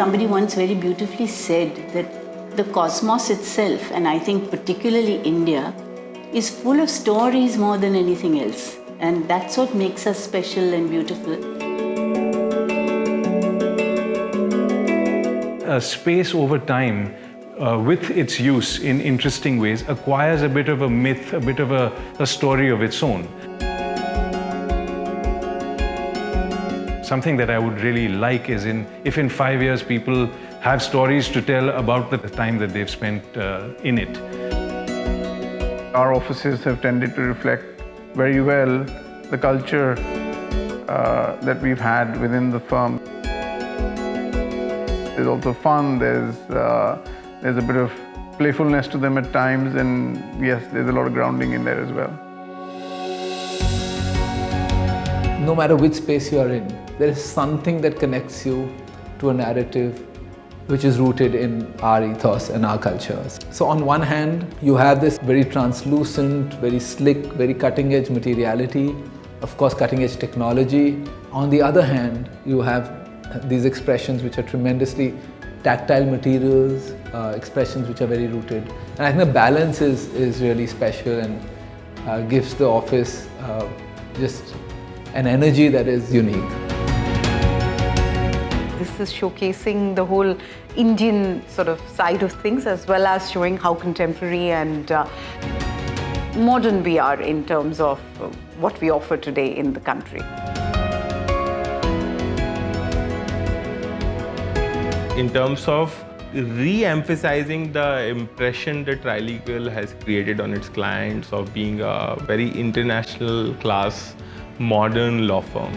Somebody once very beautifully said that the cosmos itself, and I think particularly India, is full of stories more than anything else. And that's what makes us special and beautiful. Space over time, with its use in interesting ways, acquires a bit of a myth, a bit of a story of its own. Something that I would really like is if in 5 years people have stories to tell about the time that they've spent in it. Our offices have tended to reflect very well the culture that we've had within the firm. There's also fun, there's a bit of playfulness to them at times, and yes, there's a lot of grounding in there as well. No matter which space you are in, there is something that connects you to a narrative which is rooted in our ethos and our cultures. So on one hand, you have this very translucent, very slick, very cutting-edge materiality, of course cutting-edge technology. On the other hand, you have these expressions which are tremendously tactile materials, expressions which are very rooted. And I think the balance is really special and gives the office just an energy that is unique. This is showcasing the whole Indian sort of side of things, as well as showing how contemporary and modern we are in terms of what we offer today in the country. In terms of re-emphasizing the impression that Trilegal has created on its clients of being a very international class, modern law firm.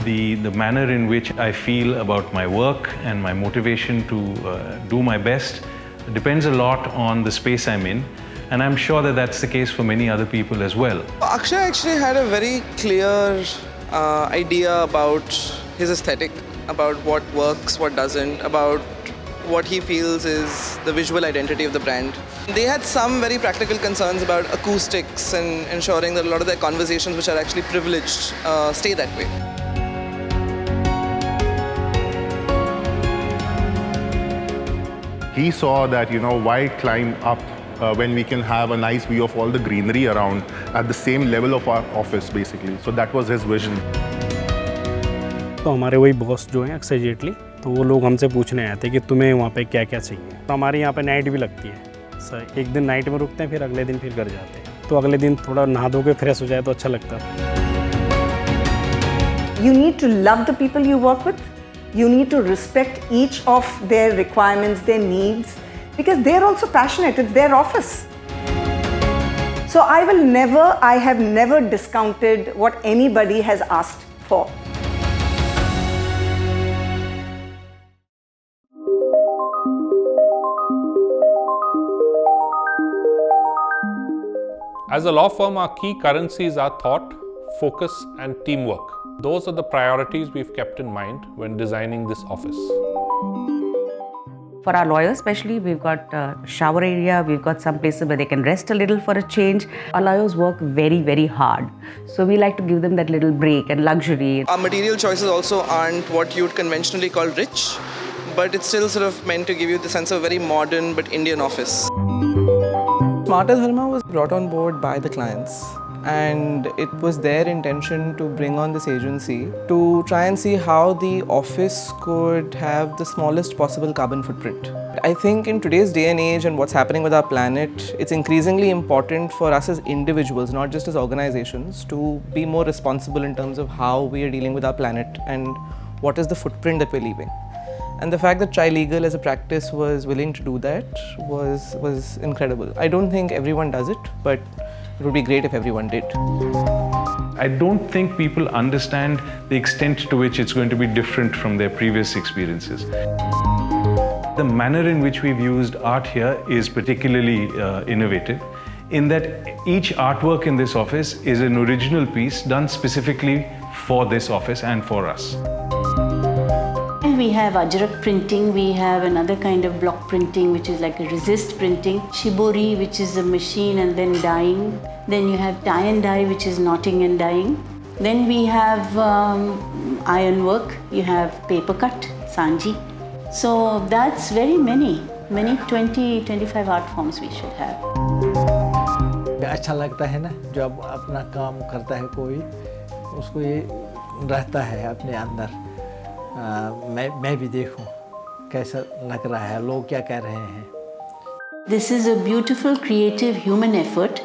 The manner in which I feel about my work and my motivation to do my best depends a lot on the space I'm in, and I'm sure that that's the case for many other people as well. Akshay actually had a very clear idea about his aesthetic, about what works, what doesn't, about what he feels is the visual identity of the brand. They had some very practical concerns about acoustics and ensuring that a lot of their conversations, which are actually privileged, stay that way. He saw that, why climb up when we can have a nice view of all the greenery around at the same level of our office, basically. So that was his vision. तो हमारे वही boss जो हैं अक्सर जेटली, तो वो लोग हमसे पूछने आते हैं कि तुम्हें वहाँ पे क्या क्या चाहिए। तो हमारे यहाँ पे नाइट भी लगती है सर, एक दिन नाइट में रुकते हैं, फिर अगले दिन फिर घर जाते हैं। तो अगले दिन थोड़ा नहा धो के फ्रेश हो जाए तो अच्छा लगता है। You need to love the people you work with. You need to respect each of their requirements, their needs, because they're also passionate. It's their office. So I have never discounted what anybody has asked for. As a law firm, our key currencies are thought, focus, and teamwork. Those are the priorities we've kept in mind when designing this office. For our lawyers especially, we've got a shower area, we've got some places where they can rest a little for a change. Our lawyers work very, very hard. So we like to give them that little break and luxury. Our material choices also aren't what you'd conventionally call rich, but it's still sort of meant to give you the sense of a very modern but Indian office. Smarter Dharma was brought on board by the clients, and it was their intention to bring on this agency to try and see how the office could have the smallest possible carbon footprint. I think in today's day and age and what's happening with our planet, it's increasingly important for us as individuals, not just as organizations, to be more responsible in terms of how we are dealing with our planet and what is the footprint that we're leaving. And the fact that Trilegal as a practice was willing to do that was incredible. I don't think everyone does it, but it would be great if everyone did. I don't think people understand the extent to which it's going to be different from their previous experiences. The manner in which we've used art here is particularly innovative, in that each artwork in this office is an original piece done specifically for this office and for us. We have Ajrak printing, we have another kind of block printing which is like a resist printing, shibori which is a machine and then dyeing, then you have tie and dye which is knotting and dyeing, Then we have ironwork, you have paper cut, sanji. So that's very many 20-25 art forms we should have. अच्छा लगता है ना, जब अपना काम करता है कोई, उसको ये रहता है अपने अंदर, मैं भी देखूं कैसा लग रहा है, लोग क्या कह रहे हैं. This is a beautiful creative human effort,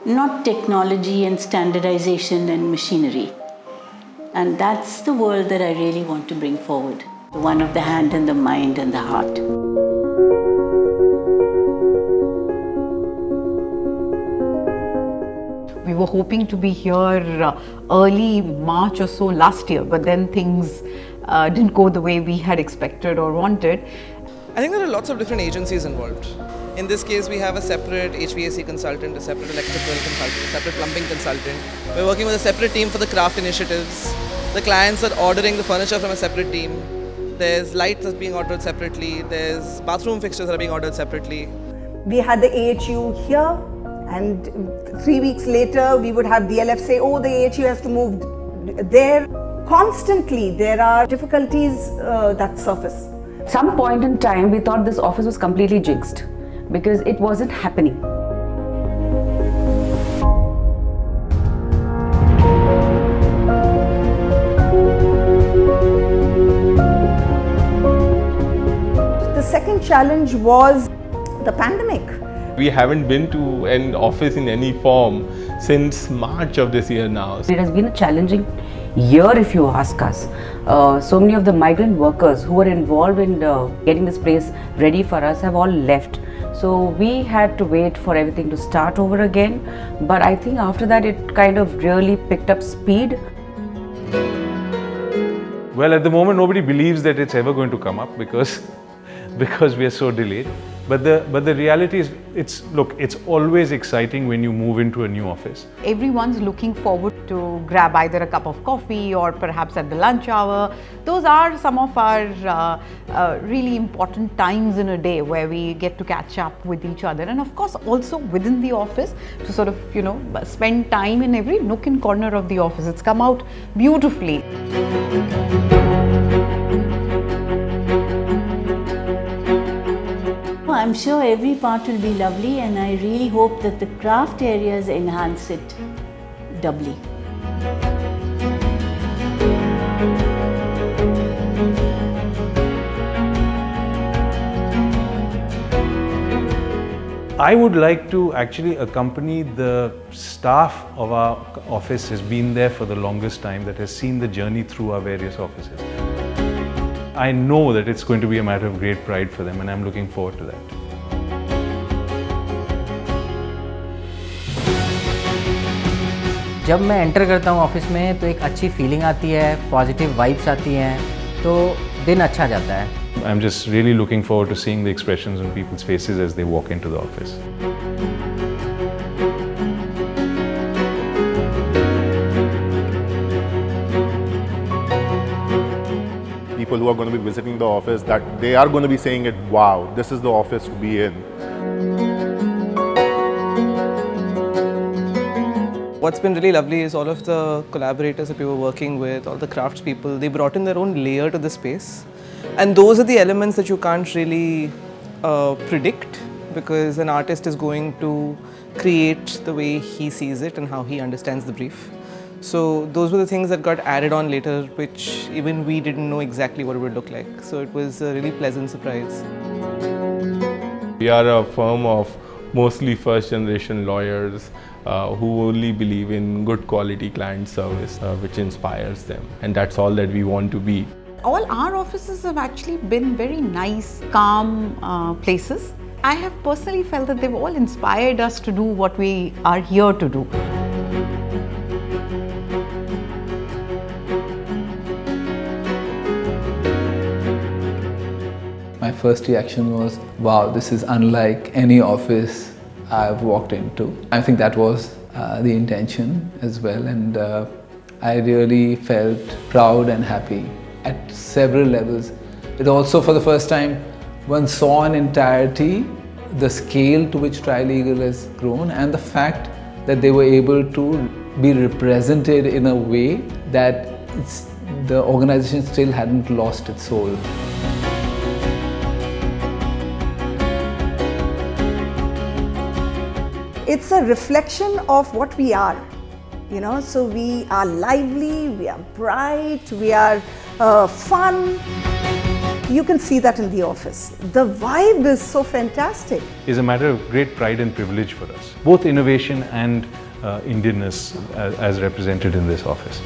not technology and standardization and machinery. And that's the world that I really want to bring forward. The one of the hand and the mind and the heart. We were hoping to be here early March or so last year, but then things didn't go the way we had expected or wanted. I think there are lots of different agencies involved. In this case, we have a separate HVAC consultant, a separate electrical consultant, a separate plumbing consultant. We're working with a separate team for the craft initiatives. The clients are ordering the furniture from a separate team. There's lights that's being ordered separately. There's bathroom fixtures that are being ordered separately. We had the AHU here, and 3 weeks later we would have DLF say, oh, the AHU has to move there. Constantly there are difficulties that surface. Some point in time we thought this office was completely jinxed because it wasn't happening. The second challenge was the pandemic. We haven't been to an office in any form since March of this year now. It has been a challenging year if you ask us. So many of the migrant workers who were involved in getting this place ready for us have all left. So we had to wait for everything to start over again. But I think after that it kind of really picked up speed. Well, at the moment, nobody believes that it's ever going to come up because we are so delayed. But the reality is, it's always exciting when you move into a new office. Everyone's looking forward to grab either a cup of coffee or perhaps at the lunch hour. Those are some of our really important times in a day where we get to catch up with each other, and of course also within the office to sort of, spend time in every nook and corner of the office. It's come out beautifully. I'm sure every part will be lovely, and I really hope that the craft areas enhance it doubly. I would like to actually accompany the staff of our office has been there for the longest time, that has seen the journey through our various offices. I know that it's going to be a matter of great pride for them, and I'm looking forward to that. जब मैं enter करता हूँ office में तो एक अच्छी feeling आती है, पॉजिटिव वाइब्स आती हैं, तो दिन अच्छा जाता है. I'm just really looking forward to seeing the expressions on people's faces as they walk into the office. People who are going to be visiting the office, that they are going to be saying it, wow, this is the office to be in. What's been really lovely is all of the collaborators that we were working with, all the craftspeople, they brought in their own layer to the space. And those are the elements that you can't really predict, because an artist is going to create the way he sees it and how he understands the brief. So those were the things that got added on later, which even we didn't know exactly what it would look like. So it was a really pleasant surprise. We are a firm of mostly first generation lawyers who only believe in good quality client service, which inspires them. And that's all that we want to be. All our offices have actually been very nice, calm places. I have personally felt that they've all inspired us to do what we are here to do. My first reaction was, wow, this is unlike any office I've walked into. I think that was the intention as well, and I really felt proud and happy at several levels. It also, for the first time, one saw in entirety the scale to which Trilegal has grown, and the fact that they were able to be represented in a way that the organization still hadn't lost its soul. It's a reflection of what we are, so we are lively, we are bright, we are fun. You can see that in the office. The vibe is so fantastic. It's a matter of great pride and privilege for us, both innovation and Indianness as represented in this office.